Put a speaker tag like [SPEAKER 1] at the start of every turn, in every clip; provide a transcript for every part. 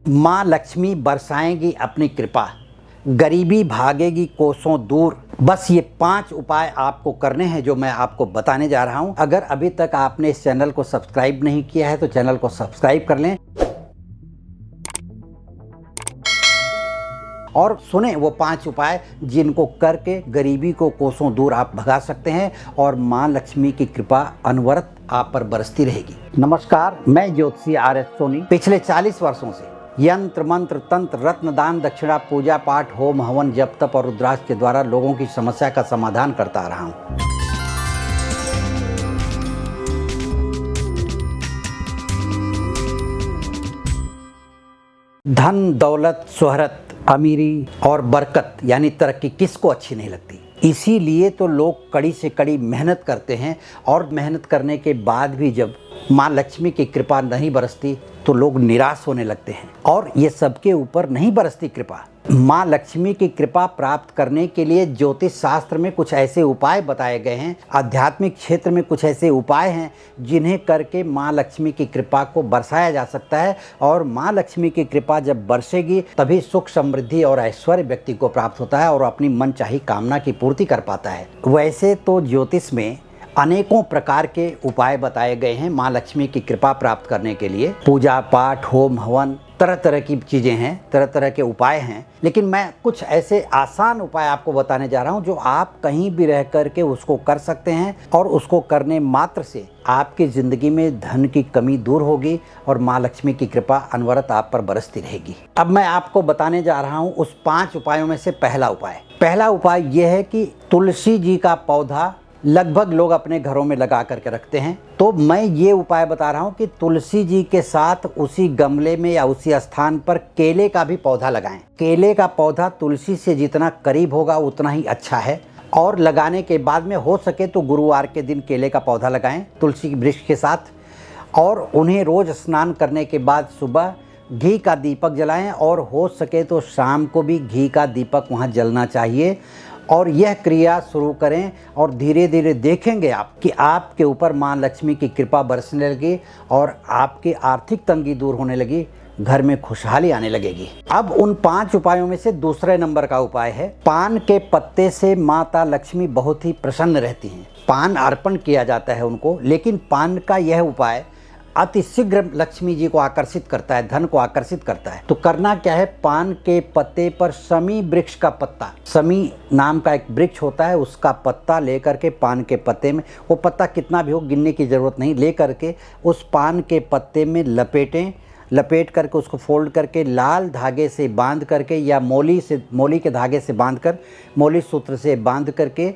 [SPEAKER 1] माँ लक्ष्मी बरसाएंगी अपनी कृपा, गरीबी भागेगी कोसों दूर। बस ये 5 उपाय आपको करने हैं जो मैं आपको बताने जा रहा हूँ। अगर अभी तक आपने इस चैनल को सब्सक्राइब नहीं किया है तो चैनल को सब्सक्राइब कर लें और सुने वो 5 उपाय जिनको करके गरीबी को कोसों दूर आप भगा सकते हैं और माँ लक्ष्मी की कृपा अनवरत आप पर बरसती रहेगी। नमस्कार, मैं ज्योतिषी आर.एस. सोनी पिछले 40 वर्षों से यंत्र मंत्र तंत्र रत्न दान दक्षिणा पूजा पाठ होम हवन जप तप और रुद्राक्ष के द्वारा लोगों की समस्या का समाधान करता रहा हूँ। धन दौलत शोहरत अमीरी और बरकत यानी तरक्की किसको अच्छी नहीं लगती। इसीलिए तो लोग कड़ी से कड़ी मेहनत करते हैं और मेहनत करने के बाद भी जब माँ लक्ष्मी की कृपा नहीं बरसती तो लोग निराश होने लगते हैं। और ये सबके ऊपर नहीं बरसती कृपा। माँ लक्ष्मी की कृपा प्राप्त करने के लिए ज्योतिष शास्त्र में कुछ ऐसे उपाय बताए गए हैं, आध्यात्मिक क्षेत्र में कुछ ऐसे उपाय हैं जिन्हें करके माँ लक्ष्मी की कृपा को बरसाया जा सकता है। और माँ लक्ष्मी की कृपा जब बरसेगी तभी सुख समृद्धि और ऐश्वर्य व्यक्ति को प्राप्त होता है और अपनी मनचाही कामना की पूर्ति कर पाता है। वैसे तो ज्योतिष में अनेकों प्रकार के उपाय बताए गए हैं माँ लक्ष्मी की कृपा प्राप्त करने के लिए। पूजा पाठ होम हवन तरह तरह की चीज़ें हैं, तरह तरह के उपाय हैं, लेकिन मैं कुछ ऐसे आसान उपाय आपको बताने जा रहा हूं जो आप कहीं भी रह करके उसको कर सकते हैं और उसको करने मात्र से आपकी ज़िंदगी में धन की कमी दूर होगी और माँ लक्ष्मी की कृपा अनवरत आप पर बरसती रहेगी। अब मैं आपको बताने जा रहा हूँ उस 5 उपायों में से पहला उपाय यह है कि तुलसी जी का पौधा लगभग लोग अपने घरों में लगा करके रखते हैं। तो मैं ये उपाय बता रहा हूँ कि तुलसी जी के साथ उसी गमले में या उसी स्थान पर केले का भी पौधा लगाएं। केले का पौधा तुलसी से जितना करीब होगा उतना ही अच्छा है। और लगाने के बाद में हो सके तो गुरुवार के दिन केले का पौधा लगाएं तुलसी वृक्ष के साथ। और उन्हें रोज स्नान करने के बाद सुबह घी का दीपक जलाएं और हो सके तो शाम को भी घी का दीपक वहाँ जलना चाहिए। और यह क्रिया शुरू करें और धीरे धीरे देखेंगे आप कि आपके ऊपर माँ लक्ष्मी की कृपा बरसने लगी और आपकी आर्थिक तंगी दूर होने लगी, घर में खुशहाली आने लगेगी। अब उन 5 उपायों में से दूसरे नंबर का उपाय है पान के पत्ते से माता लक्ष्मी बहुत ही प्रसन्न रहती हैं। पान अर्पण किया जाता है उनको, लेकिन पान का यह उपाय अति शीघ्र लक्ष्मी जी को आकर्षित करता है, धन को आकर्षित करता है। तो करना क्या है, पान के पत्ते पर समी वृक्ष का पत्ता, समी नाम का एक वृक्ष होता है, उसका पत्ता लेकर के पान के पत्ते में, वो पत्ता कितना भी हो गिनने की ज़रूरत नहीं, ले करके उस पान के पत्ते में लपेट करके उसको फोल्ड करके लाल धागे से बांध करके या मोली के धागे से बांध कर, मोली सूत्र से बांध करके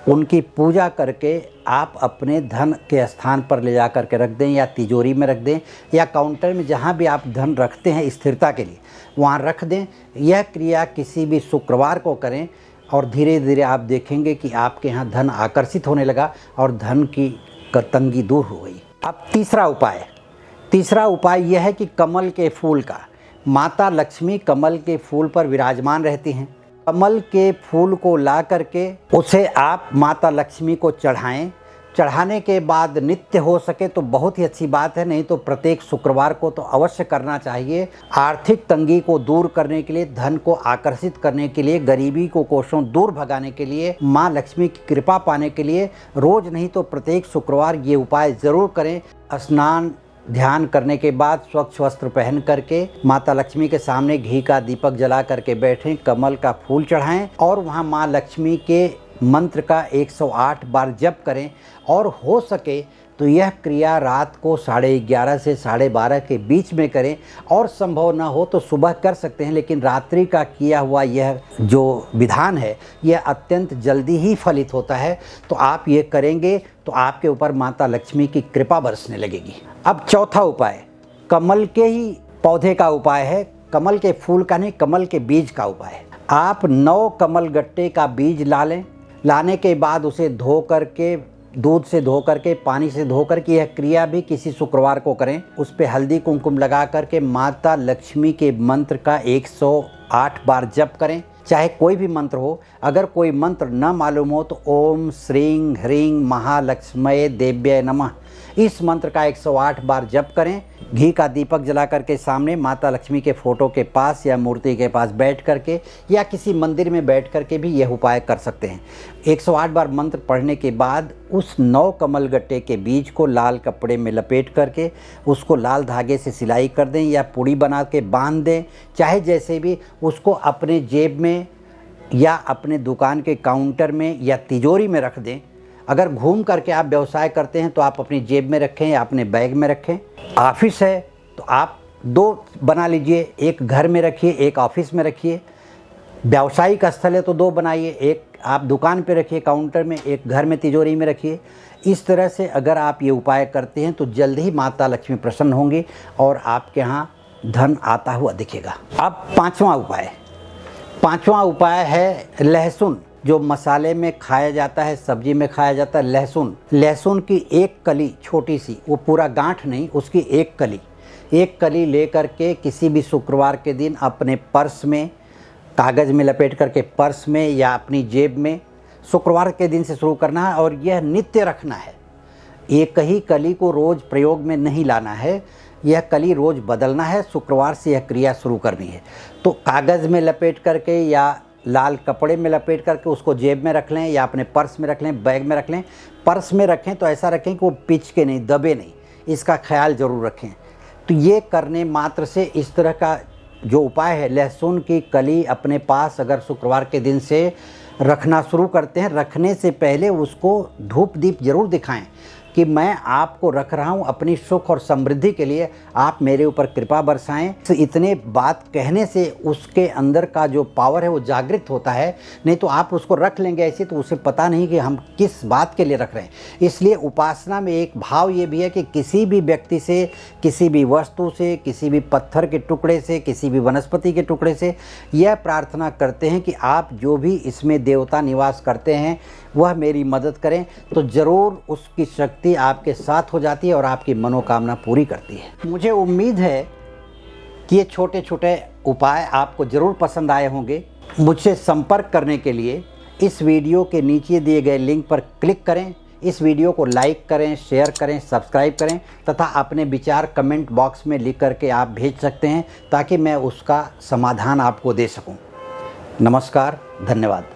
[SPEAKER 1] उनकी पूजा करके आप अपने धन के स्थान पर ले जा करके रख दें या तिजोरी में रख दें या काउंटर में, जहाँ भी आप धन रखते हैं स्थिरता के लिए वहाँ रख दें। यह क्रिया किसी भी शुक्रवार को करें और धीरे धीरे आप देखेंगे कि आपके यहाँ धन आकर्षित होने लगा और धन की तंगी दूर हो गई। अब तीसरा उपाय यह है कि कमल के फूल का, माता लक्ष्मी कमल के फूल पर विराजमान रहती हैं। कमल के फूल को ला करके उसे आप माता लक्ष्मी को चढ़ाएं। चढ़ाने के बाद नित्य हो सके तो बहुत ही अच्छी बात है, नहीं तो प्रत्येक शुक्रवार को तो अवश्य करना चाहिए। आर्थिक तंगी को दूर करने के लिए, धन को आकर्षित करने के लिए, गरीबी को कोसों दूर भगाने के लिए, माँ लक्ष्मी की कृपा पाने के लिए रोज नहीं तो प्रत्येक शुक्रवार ये उपाय ज़रूर करें। स्नान ध्यान करने के बाद स्वच्छ वस्त्र पहन करके माता लक्ष्मी के सामने घी का दीपक जला करके बैठें, कमल का फूल चढ़ाएं और वहाँ माँ लक्ष्मी के मंत्र का 108 बार जप करें। और हो सके तो यह क्रिया रात को 11:30 से 12:30 के बीच में करें और संभव न हो तो सुबह कर सकते हैं, लेकिन रात्रि का किया हुआ यह जो विधान है यह अत्यंत जल्दी ही फलित होता है। तो आप ये करेंगे तो आपके ऊपर माता लक्ष्मी की कृपा बरसने लगेगी। अब चौथा उपाय कमल के ही पौधे का उपाय है, कमल के फूल का नहीं, कमल के बीज का उपाय है। आप 9 कमल गट्टे का बीज ला लें। लाने के बाद उसे धो करके, दूध से धो करके, पानी से धो करके, यह क्रिया भी किसी शुक्रवार को करें। उस पर हल्दी कुमकुम लगा करके माता लक्ष्मी के मंत्र का 108 बार जप करें, चाहे कोई भी मंत्र हो। अगर कोई मंत्र न मालूम हो तो ओम श्रीं ह्रीं महालक्ष्मये देव्यै नमः इस मंत्र का 108 बार जप करें। घी का दीपक जला करके सामने माता लक्ष्मी के फोटो के पास या मूर्ति के पास बैठ करके या किसी मंदिर में बैठ करके भी यह उपाय कर सकते हैं। 108 बार मंत्र पढ़ने के बाद उस 9 कमल गट्टे के बीज को लाल कपड़े में लपेट करके उसको लाल धागे से सिलाई कर दें या पूड़ी बना के बांध दें, चाहे जैसे भी, उसको अपने जेब में या अपने दुकान के काउंटर में या तिजोरी में रख दें। अगर घूम करके आप व्यवसाय करते हैं तो आप अपनी जेब में रखें या अपने बैग में रखें। ऑफिस है तो आप 2 बना लीजिए, एक घर में रखिए, एक ऑफिस में रखिए। व्यावसायिक स्थल है तो 2 बनाइए, एक आप दुकान पे रखिए काउंटर में, एक घर में तिजोरी में रखिए। इस तरह से अगर आप ये उपाय करते हैं तो जल्द ही माता लक्ष्मी प्रसन्न होंगी और आपके यहाँ धन आता हुआ दिखेगा। अब 5वां उपाय है लहसुन, जो मसाले में खाया जाता है, सब्जी में खाया जाता है। लहसुन की एक कली छोटी सी, वो पूरा गांठ नहीं, उसकी एक कली लेकर के किसी भी शुक्रवार के दिन अपने पर्स में कागज़ में लपेट करके पर्स में या अपनी जेब में शुक्रवार के दिन से शुरू करना है और यह नित्य रखना है। एक ही कली को रोज़ प्रयोग में नहीं लाना है, यह कली रोज़ बदलना है। शुक्रवार से यह क्रिया शुरू करनी है। तो कागज़ में लपेट करके या लाल कपड़े में लपेट करके उसको जेब में रख लें या अपने पर्स में रख लें, बैग में रख लें। पर्स में रखें तो ऐसा रखें कि वो पिच के नहीं, दबे नहीं, इसका ख्याल ज़रूर रखें। तो ये करने मात्र से इस तरह का जो उपाय है, लहसुन की कली अपने पास अगर शुक्रवार के दिन से रखना शुरू करते हैं, रखने से पहले उसको धूप दीप जरूर दिखाएं कि मैं आपको रख रहा हूं अपनी सुख और समृद्धि के लिए, आप मेरे ऊपर कृपा बरसाएं। तो इतने बात कहने से उसके अंदर का जो पावर है वो जागृत होता है। नहीं तो आप उसको रख लेंगे ऐसे तो उसे पता नहीं कि हम किस बात के लिए रख रहे हैं। इसलिए उपासना में एक भाव ये भी है कि किसी भी व्यक्ति से, किसी भी वस्तु से, किसी भी पत्थर के टुकड़े से, किसी भी वनस्पति के टुकड़े से यह प्रार्थना करते हैं कि आप जो भी इसमें देवता निवास करते हैं वह मेरी मदद करें, तो ज़रूर उसकी शक्ति आपके साथ हो जाती है और आपकी मनोकामना पूरी करती है। मुझे उम्मीद है कि ये छोटे छोटे उपाय आपको ज़रूर पसंद आए होंगे। मुझसे संपर्क करने के लिए इस वीडियो के नीचे दिए गए लिंक पर क्लिक करें। इस वीडियो को लाइक करें, शेयर करें, सब्सक्राइब करें तथा अपने विचार कमेंट बॉक्स में लिख करके आप भेज सकते हैं ताकि मैं उसका समाधान आपको दे सकूं। नमस्कार, धन्यवाद।